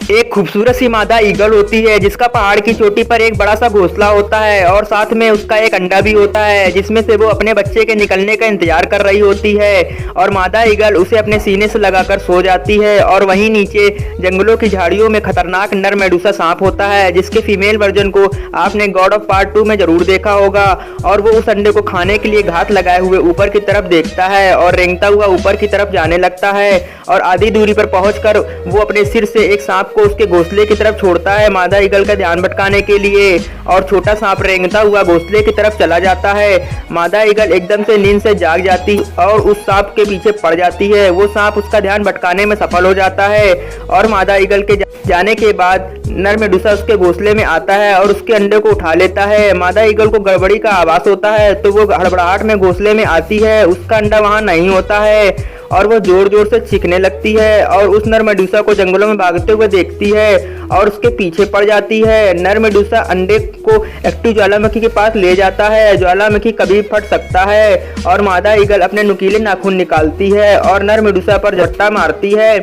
एक खूबसूरत सी मादा ईगल होती है जिसका पहाड़ की चोटी पर एक बड़ा सा घोंसला होता है और साथ में उसका एक अंडा भी होता है जिसमें से वो अपने बच्चे के निकलने का इंतजार कर रही होती है। और मादा ईगल उसे अपने सीने से लगाकर सो जाती है। और वहीं नीचे जंगलों की झाड़ियों में खतरनाक नर मेडूसा सांप होता है जिसके फीमेल वर्जन को आपने गॉड ऑफ पार्ट 2 में जरूर देखा होगा। और वो उस अंडे को खाने के लिए घात लगाए हुए ऊपर की तरफ देखता है और रेंगता हुआ ऊपर की तरफ जाने लगता है। और आधी दूरी पर पहुंचकर वो अपने सिर से एक सांप को उसके घोंसले की तरफ छोड़ता है मादा ईगल का ध्यान भटकाने के लिए। और छोटा सांप रेंगता हुआ घोंसले की तरफ चला जाता है। मादा ईगल एकदम से नींद से जाग जाती और उस सांप के पीछे पड़ जाती है। वो सांप उसका ध्यान भटकाने में सफल हो जाता है। और मादा ईगल के जाने के बाद नर मेडूसा उसके घोंसले में आता है और उसके अंडे को उठा लेता है। मादा ईगल को गड़बड़ी का आभास होता है तो वो हड़बड़ाहट में घोंसले में आती है। उसका अंडा वहां नहीं होता है और वो जोर जोर से चीखने लगती है और उस नर मेडूसा को जंगलों में भागते हुए देखती है और उसके पीछे पड़ जाती है। नर मेडूसा अंडे को एक्टिव ज्वालामुखी के पास ले जाता है। ज्वालामुखी कभी फट सकता है और मादा ईगल अपने नुकीले नाखून निकालती है और नर मेडूसा पर झट्टा मारती है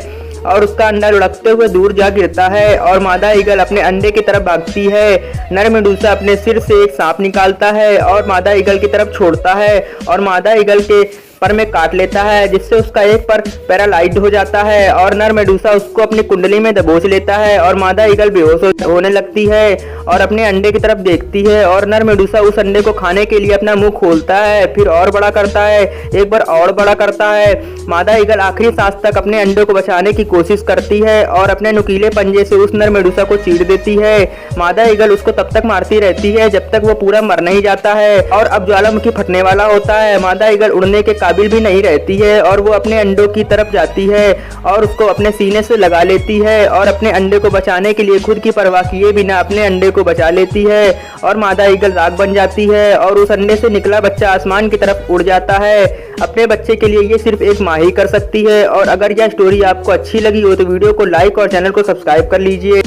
और उसका अंडा लुढ़कते हुए दूर जा गिरता है और मादा ईगल अपने अंडे की तरफ भागती है। नर मेडूसा अपने सिर से एक सांप निकालता है और मादा ईगल की तरफ छोड़ता है और मादा ईगल के पर में काट लेता है जिससे उसका एक पर पैरालाइज्ड हो जाता है। और नर मेडूसा उसको अपनी कुंडली में दबोच लेता है और मादा ईगल बेहोश होने लगती है और अपने अंडे की तरफ देखती है। और नर मेडूसा उस अंडे को खाने के लिए अपना मुंह खोलता है, फिर और बड़ा करता है, एक बार और बड़ा करता है। मादा ईगल आखिरी सांस तक अपने अंडे को बचाने की कोशिश करती है और अपने नुकीले पंजे से उस नर मेडूसा को चीर देती है। मादा ईगल उसको तब तक मारती रहती है जब तक वो पूरा मर नहीं जाता है। और अब ज्वालामुखी फटने वाला होता है। मादा ईगल उड़ने के काबिल भी नहीं रहती है और वो अपने अंडों की तरफ जाती है और उसको अपने सीने से लगा लेती है और अपने अंडे को बचाने के लिए खुद की परवाह किए बिना अपने अंडे को बचा लेती है। और मादा ईगल राख बन जाती है और उस अंडे से निकला बच्चा आसमान की तरफ उड़ जाता है। अपने बच्चे के लिए ये सिर्फ एक माँ ही कर सकती है। और अगर यह स्टोरी आपको अच्छी लगी हो तो वीडियो को लाइक और चैनल को सब्सक्राइब कर लीजिए।